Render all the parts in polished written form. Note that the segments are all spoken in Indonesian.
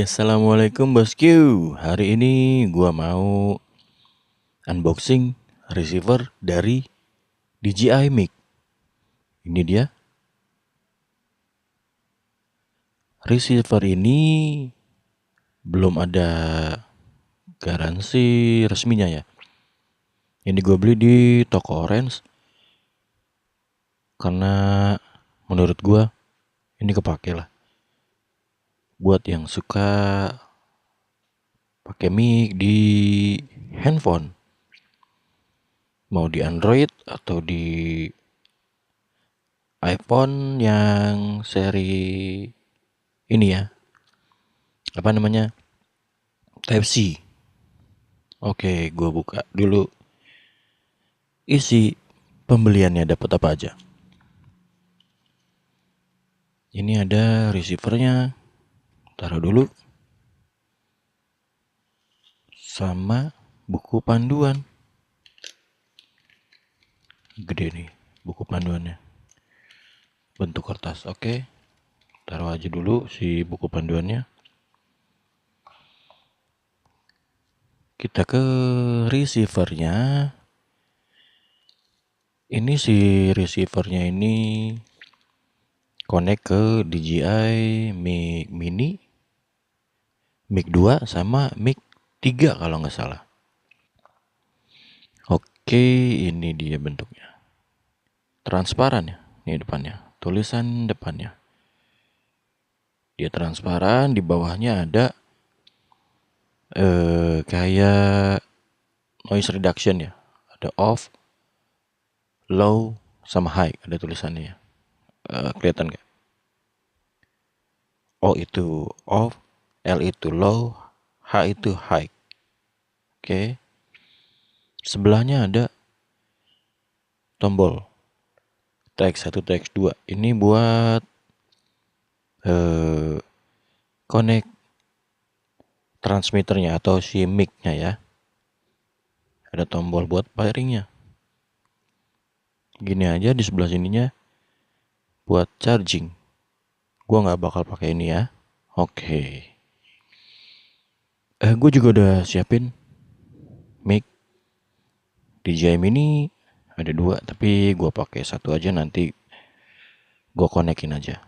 Assalamualaikum bosku. Hari ini gua mau unboxing receiver dari DJI Mic. Ini dia. Receiver ini belum ada garansi resminya ya. Ini gue beli di toko Orange karena menurut gua ini kepake lah. Buat yang suka pakai mic di handphone, mau di Android atau di iPhone yang seri ini ya, apa namanya, Type C. Oke, gue buka dulu isi pembeliannya, dapat apa aja. Ini ada receivernya, taruh dulu, sama buku panduan. Gede nih buku panduannya, bentuk kertas. Oke, taruh aja dulu si buku panduannya. Kita ke receivernya. Ini si receivernya ini connect ke DJI Mic Mini, Mic 2 sama Mic 3 kalau nggak salah. Oke, ini dia bentuknya. Transparan ya, ini depannya. Tulisan depannya. Dia transparan, di bawahnya ada kayak noise reduction ya. Ada off, low, sama high, ada tulisannya ya. Kelihatan nggak? O itu off, L itu low, H itu high. Oke. Sebelahnya ada tombol TX1, TX2. Ini buat connect transmitternya atau si mic-nya ya. Ada tombol buat pairingnya. Gini aja di sebelah sininya buat charging. Gua nggak bakal pakai ini ya. Oke. Gue juga udah siapin mic DJI Mini, ada 2, tapi gua pakai satu aja, nanti gua konekin aja.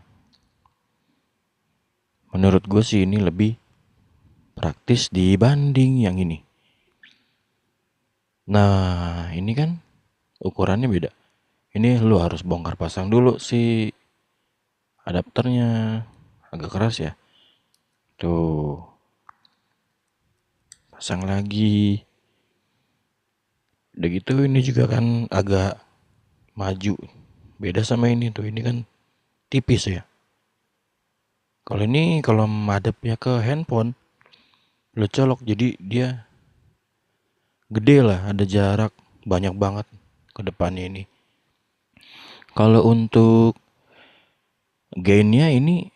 Menurut gue sih ini lebih praktis dibanding yang ini. Nah, ini kan ukurannya beda. Ini lu harus bongkar pasang dulu si adapternya, agak keras ya. Tuh, pasang lagi. Udah gitu ini juga kan agak maju. Beda sama ini tuh, ini kan tipis ya. Kalau ini kalau madepnya ke handphone, lu colok jadi dia gede lah, ada jarak banyak banget ke depannya ini. Kalau untuk gainnya ini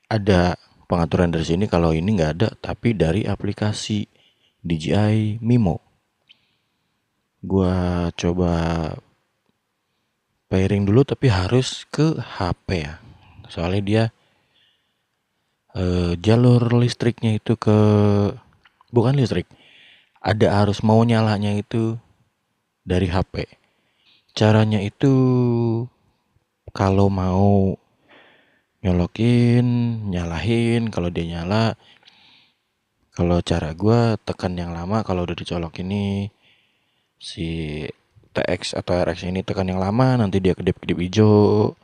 ada pengaturan dari sini, kalau ini nggak ada, tapi dari aplikasi DJI Mimo. Gua coba pairing dulu, tapi harus ke HP ya, soalnya dia jalur listriknya itu bukan listrik, ada arus mau nyalanya itu dari HP. Caranya itu kalau mau nyolokin, nyalahin, kalau dia nyala. Kalau cara gue tekan yang lama, kalau udah dicolok ini si TX atau RX ini tekan yang lama, nanti dia kedip-kedip hijau.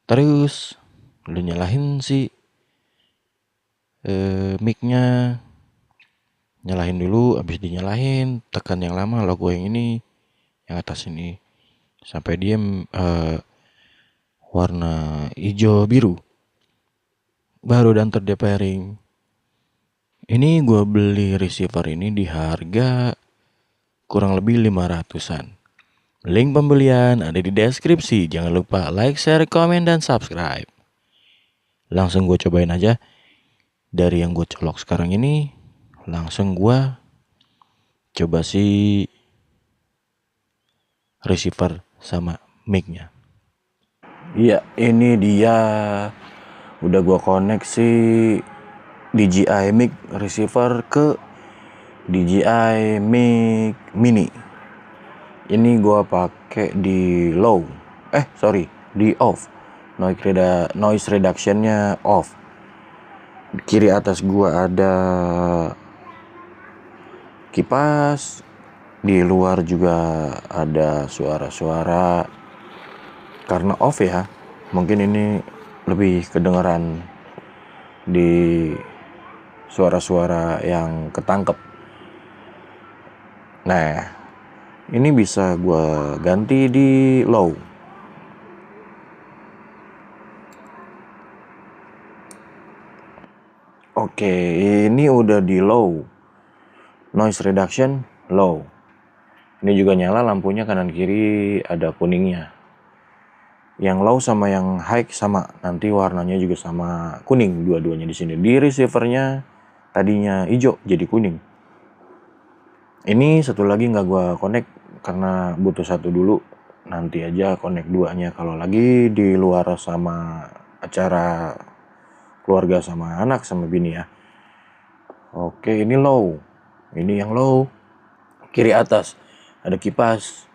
Terus lu nyalahin si mic-nya, nyalahin dulu, habis dinyalahin tekan yang lama, logo yang ini, yang atas ini, sampai dia warna hijau biru, baru dan pairing. Ini gue beli receiver ini di harga kurang lebih 500-an. Link pembelian ada di deskripsi. Jangan lupa like, share, komen, dan subscribe. Langsung gue cobain aja. Dari yang gue colok sekarang ini, langsung gue coba si receiver sama mic-nya. Iya, ini dia udah gua koneksi DJI Mic receiver ke DJI Mic Mini. Ini gua pakai di low. Di off. Noise reductionnya off. Di kiri atas gua ada kipas. Di luar juga ada suara-suara. Karena off ya, mungkin ini lebih kedengeran di suara-suara yang ketangkep. Nah, ini bisa gua ganti di low. Oke, ini udah di low. Noise reduction low. Ini juga nyala lampunya kanan kiri ada kuningnya. Yang low sama yang high sama, nanti warnanya juga sama kuning dua-duanya di sini. Di receivernya tadinya hijau jadi kuning. Ini satu lagi nggak gua connect karena butuh satu dulu. Nanti aja connect duanya kalau lagi di luar sama acara keluarga sama anak sama bini ya. Oke, ini low. Ini yang low. Kiri atas ada kipas.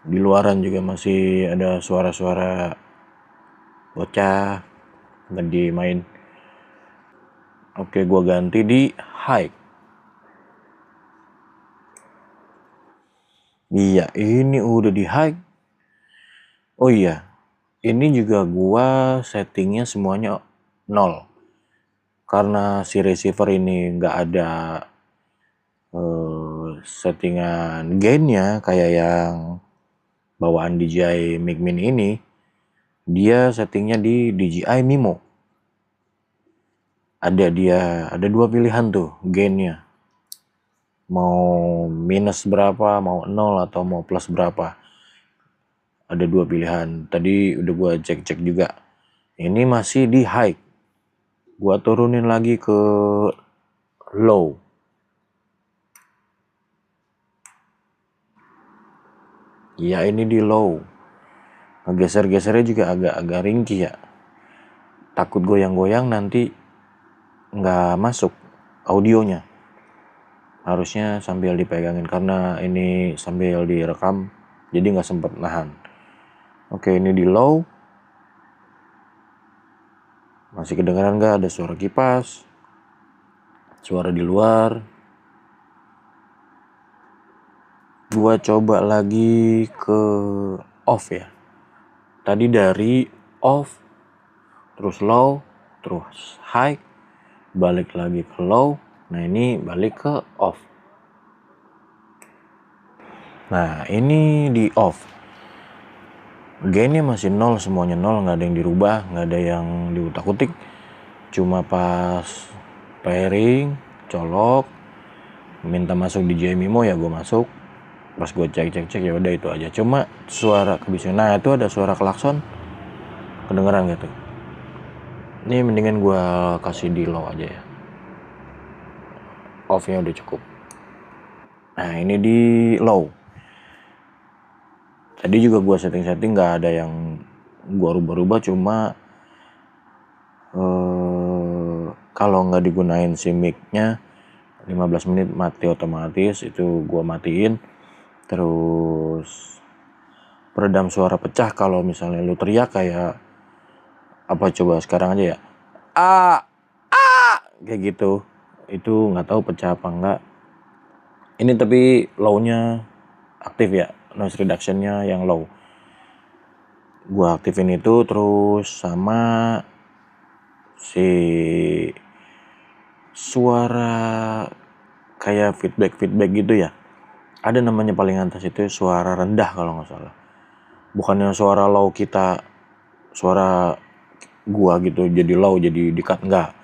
Di luaran juga masih ada suara-suara bocah lagi main. Oke, gua ganti di high. Iya, ini udah di high. Oh iya, ini juga gua settingnya semuanya 0. Karena si receiver ini nggak ada settingan gainnya kayak yang bawaan DJI Mic Mini ini, dia settingnya di DJI Mimo. Ada dua pilihan tuh gainnya. Mau minus berapa, mau 0 atau mau plus berapa. Ada dua pilihan. Tadi udah gua cek-cek juga. Ini masih di high. Gua turunin lagi ke low. Ya ini di low. Ngegeser-gesernya juga agak-agak ringkih ya. Takut goyang-goyang nanti nggak masuk audionya. Harusnya sambil dipegangin karena ini sambil direkam jadi nggak sempet nahan. Oke, ini di low. Masih kedengaran nggak ada suara kipas, suara di luar. Gua coba lagi ke off ya. Tadi dari off, terus low, terus high, balik lagi ke low. Nah ini balik ke off. Nah ini di off. Gainnya masih 0, semuanya 0, nggak ada yang dirubah, nggak ada yang diutak-utik. Cuma pas pairing, colok, minta masuk di DJI Mimo ya gue masuk. Pas gue cek ya udah itu aja. Cuma suara kebisingan. Nah itu ada suara klakson, kedengeran gitu. Ini mendingan gue kasih di low aja ya. Off-nya udah cukup. Nah ini di low. Tadi juga gue setting-setting nggak ada yang gue rubah-rubah, cuma kalau nggak digunain si mic-nya 15 menit mati otomatis, itu gue matiin. Terus peredam suara pecah kalau misalnya lu teriak kayak apa, coba sekarang aja ya, kayak gitu, itu nggak tahu pecah apa enggak. Ini tapi low-nya aktif ya, noise reduction-nya yang low. Gua aktifin itu terus sama si suara kayak feedback gitu ya. Ada namanya paling atas itu suara rendah kalau nggak salah. Bukannya suara low kita, suara gua gitu jadi low jadi di-cut, enggak.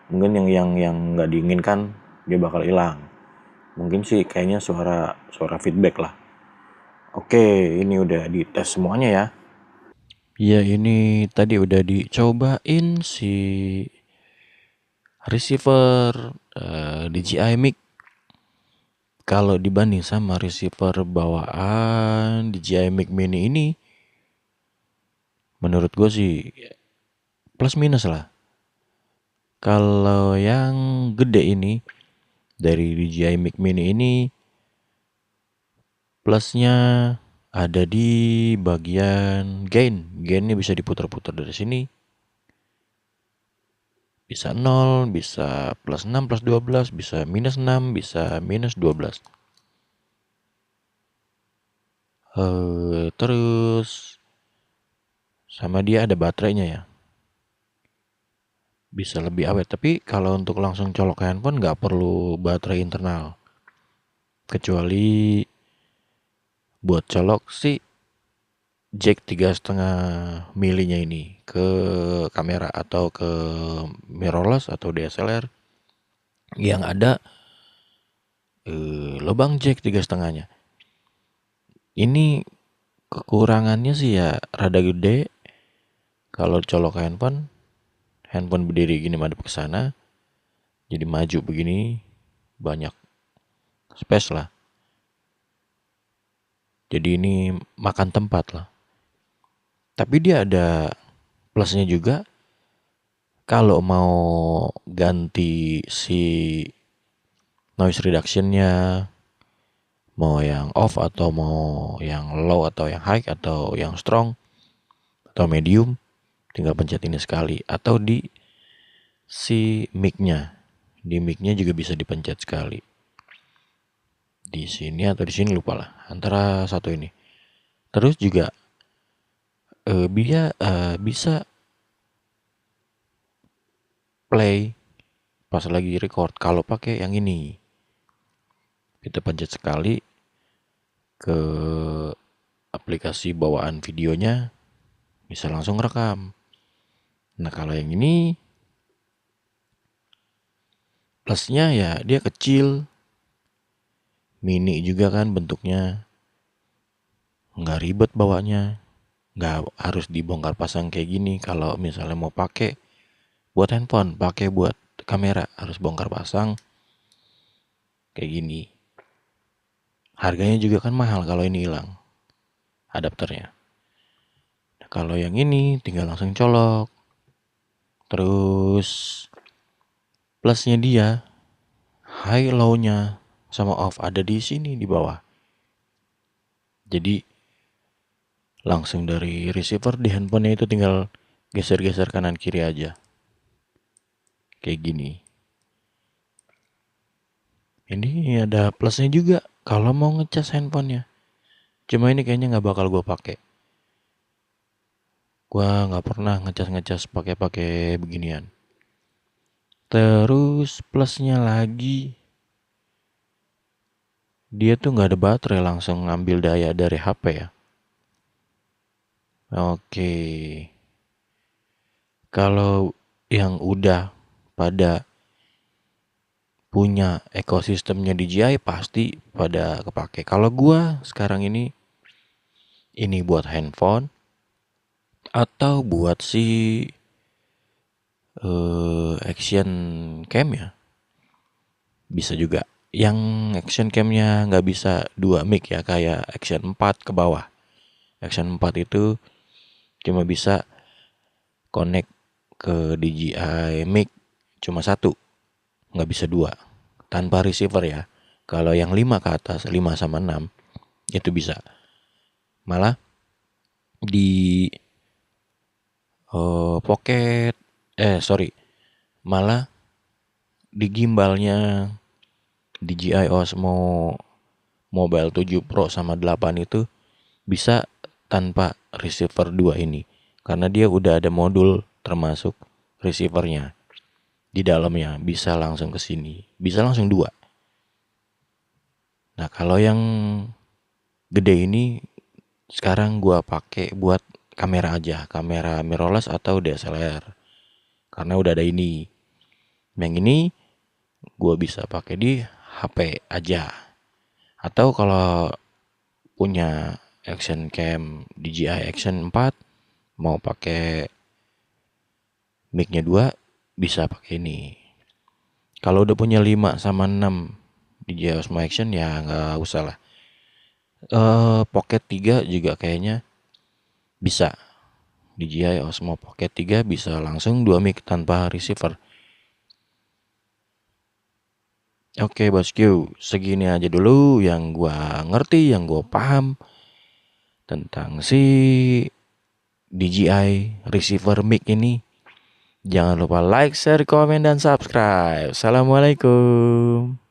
Mungkin yang nggak diinginkan dia bakal hilang. Mungkin sih kayaknya suara feedback lah. Oke, ini udah dites semuanya ya. Ya ini tadi udah dicobain si receiver DJI Mic. Kalau dibanding sama receiver bawaan DJI Mic Mini ini, menurut gue sih plus minus lah. Kalau yang gede ini dari DJI Mic Mini ini plusnya ada di bagian gain. Gainnya bisa diputar-putar dari sini. Bisa 0, bisa plus 6, plus 12, bisa minus 6, bisa minus 12. Terus sama dia ada baterainya ya. Bisa lebih awet. Tapi kalau untuk langsung colok ke handphone nggak perlu baterai internal. Kecuali buat colok sih jack 3,5 milinya ini ke kamera atau ke mirrorless atau DSLR yang ada lubang jack 3,5-nya. Ini kekurangannya sih ya rada gede. Kalau colok ke handphone berdiri gini madep ke sana, jadi maju begini banyak space lah. Jadi ini makan tempat lah. Tapi dia ada plusnya juga. Kalau mau ganti si noise reductionnya, mau yang off atau mau yang low atau yang high atau yang strong atau medium, tinggal pencet ini sekali. Atau di si mic-nya, di mic-nya juga bisa dipencet sekali. Di sini atau di sini lupa lah, antara satu ini. Terus juga dia bisa play pas lagi record kalau pakai yang ini. Kita pencet sekali ke aplikasi bawaan videonya, bisa langsung rekam. Nah kalau yang ini plusnya ya dia kecil, mini juga kan bentuknya, nggak ribet bawanya, nggak harus dibongkar pasang kayak gini. Kalau misalnya mau pakai buat handphone, pakai buat kamera harus bongkar pasang kayak gini. Harganya juga kan mahal kalau ini hilang adapternya. Nah, kalau yang ini tinggal langsung colok. Terus plusnya dia high low-nya sama off ada di sini di bawah. Jadi langsung dari receiver di handphonenya itu tinggal geser-geser kanan kiri aja. Kayak gini. Ini ada plusnya juga kalau mau ngecas handphonenya. Cuma ini kayaknya nggak bakal gue pakai. Gua nggak pernah ngecas pakai beginian. Terus plusnya lagi, dia tuh nggak ada baterai, langsung ngambil daya dari HP ya. Oke, kalau yang udah pada punya ekosistemnya DJI pasti pada kepake. Kalau gua sekarang ini buat handphone atau buat si action cam ya, bisa juga. Yang action camnya nggak bisa 2 mic ya, kayak action 4 ke bawah. Action 4 itu cuma bisa connect ke DJI mic cuma satu, nggak bisa 2 tanpa receiver ya. Kalau yang 5 ke atas, 5 sama 6 itu bisa. Malah di pocket malah di gimbalnya DJI Osmo Mobile 7 Pro sama 8 itu bisa tanpa receiver 2 ini, karena dia udah ada modul termasuk receivernya di dalamnya, bisa langsung ke sini, bisa langsung 2. Nah kalau yang gede ini sekarang gua pakai buat kamera aja, kamera mirrorless atau DSLR, karena udah ada ini. Yang ini gua bisa pakai di HP aja, atau kalau punya action cam DJI Action 4 mau pakai mic-nya 2 bisa pakai ini. Kalau udah punya 5 sama 6 DJI Osmo Action ya nggak usah lah. Pocket 3 juga kayaknya bisa DJI Osmo Pocket 3 bisa langsung 2 mic tanpa receiver. Oke bosku, segini aja dulu yang gua ngerti, yang gua paham tentang si DJI receiver mic ini. Jangan lupa like, share, komen, dan subscribe. Assalamualaikum.